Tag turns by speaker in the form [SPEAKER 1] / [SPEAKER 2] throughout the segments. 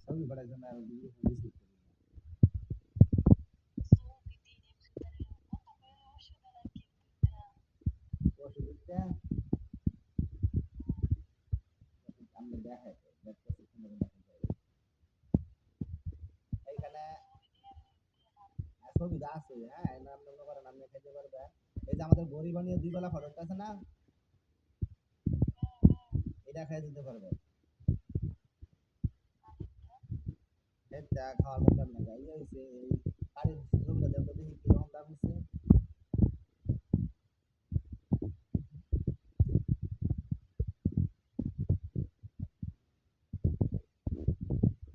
[SPEAKER 1] ছবি করার জন্য আর ভিডিও রিসিভ করি না। অসুবিধা আমি দেখাই দেখতেছি সুন্দর দেখা যায় এইখানে ছবিটা আছে। হ্যাঁ নাম মনে করেন আপনি খাইতে পারবেন। এই যে আমাদের বড়ি বানিয়ে দুই বেলা খরচ আছে না, এটা খাই দিতে পারবেন। এটা খাওয়ার দরকার নেই, এই হয়েছে এই বাড়ির ছবিটা দেখতে দেখি কিরকম দাম হচ্ছে।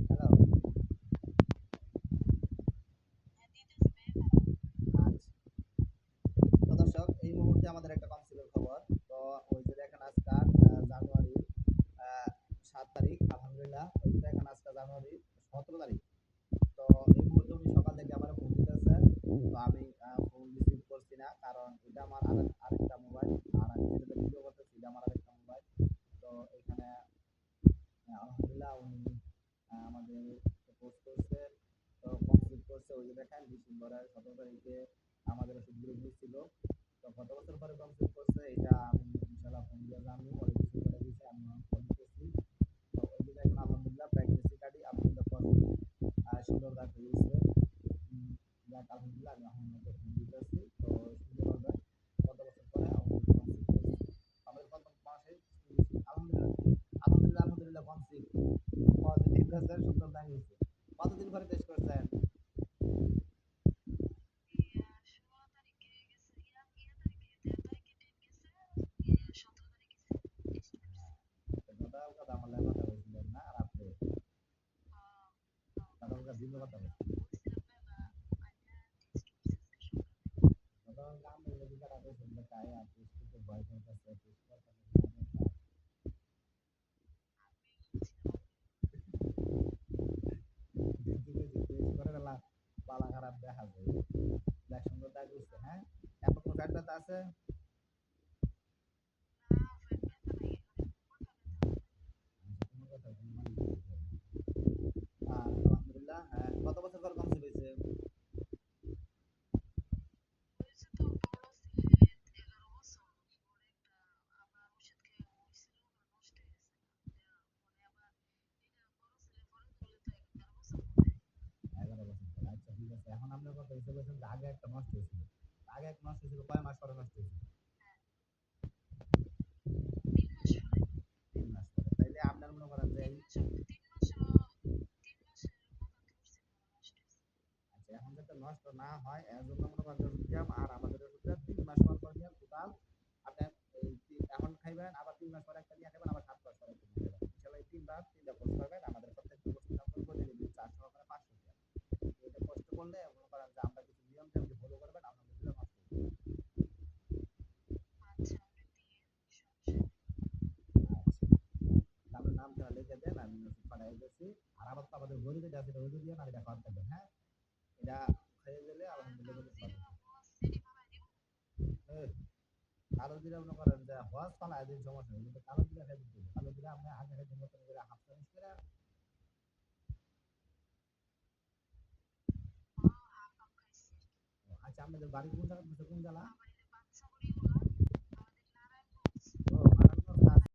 [SPEAKER 1] হ্যালো, আচ্ছা। তো দর্শক এই মুহূর্তে আমাদের একটা কাউন্সিলের খবর। তো ওই যে দেখেন আজকাল জানুয়ারি 7 তারিখ, আলহামদুলিল্লাহ ওই যে দেখেন আজকে জানুয়ারি 17 তারিখ। তো এই মুহূর্তে উনি সকাল থেকে আমার ফোন দিতেছে। তো আমি ফোন রিসিভ করছি না, কারণ এটা আমার আরেকটা মোবাইল, আর আমি যেটাতে ভিডিও করতেছি এটা আমার আরেকটা মোবাইল। তো এখানে আলহামদুলিল্লাহ উনি আমাদের পোস্ট করছে, তো কমপ্লিট করছে। ওই যে দেখেন ডিসেম্বরের 17 তারিখে আমাদের ওষুধ গ্রুপ ছিল। তো গত বছর পরে কমপ্লিট করছে, এটা আমি ইনশাল্লাহ ফোন দিয়ে জানি অনেক কিছু করে দিয়েছে, আমি ফোন দিতেছি। তো ওই যে দেখেন আলহামদুলিল্লাহ প্রেগনেন্সি কার্ডই আলহামদুলিল্লাহ সুন্দর দেখা গেছে। যাক আলহামদুলিল্লাহ আমি এখন ওকে ফোন দিতেছি। তো সুন্দরভাবে গত বছর পরে আমাদের কমপ্লিট করছে। আমাদের কত মাসে আলহামদুলিল্লাহ আলহামদুলিল্লাহ আলহামদুলিল্লাহ কমপ্লিট পজিটিভ রেজাল্ট সুন্দর দেখা গেছে। কতদিন পরে টেস্ট করছেন? গতকাল কথা আমার লাগে কথা বলছিলেন না রাত্রে, গতকাল দিনে কথা বলছিলেন। গতকাল আমি লেগে কাটা কইছেন যে কায় আর টেস্ট ভয় করতেছে, টেস্ট করতে করে গেলা পালা খারাপ দেখা যায়। দেখ সুন্দর দাগ হইছে। হ্যাঁ, এখন কোনো ফ্যাট ব্যথা আছে? কোনো কথা কোনো মানে আলহামদুলিল্লাহ। হ্যাঁ, কত বছর পর কমপ্লিট হয়েছে? এগারো বছর পর। আচ্ছা ঠিক আছে, এখন আপনার কথা হিসেবে বলছেন যে আগে একটা নষ্ট হয়েছিল। আগে এক নষ্ট হয়েছিল কয় মাস পরে নষ্ট হয়েছিল? 3 মাস পরে। তাইলে আপনার মনে করেন যে আচ্ছা এখন যাতে নষ্ট না হয় এর জন্য মনে করেন যে ওষুধ দিলাম, আর আমাদের ওষুধটা 3 মাস পর পর নিয়ে টোটাল আপনার এই এখন খাইবেন, আবার 3 মাস পরে একটা নিয়ে খাইবেন, আবার 7 মাস পরে একটা নিয়ে খাইবেন। ইনশাআল্লাহ এই 3 বার 3টা কোর্স করবেন। আমাদের প্রত্যেকটা কোর্সের দাম পড়বে ডেলিভারি চার্জ সহকারে 500 টাকা। এটা কষ্ট করলে মনে করেন যে আমরা কিছু নিয়ম কানুন ফলো করবেন, আলহামদুলিল্লাহ নষ্ট হবে না। আচ্ছা আপনার নামটা লিখে দেন, আমি ওষুধ পাঠিয়ে দিতেছি। আর আবার তো আমাদের গরিবের আছে ওষুধ দিয়ে না, এটা খাওয়াতে থাকবেন। হ্যাঁ, এটা খেয়ে গেলে আলহামদুলিল্লাহ কিন্তু ভালো হবে। কালো জিরা মনে করেন যে হওয়াজ পালা একদিন সমস্যা নেই, কিন্তু কালো জিরা খাই দিতে হবে। কালো জিরা আপনি আগে খাইতে মতন করে হাফ চামচ করে। আচ্ছা আপনাদের বাড়ি কোন জায়গা, কোন জেলা?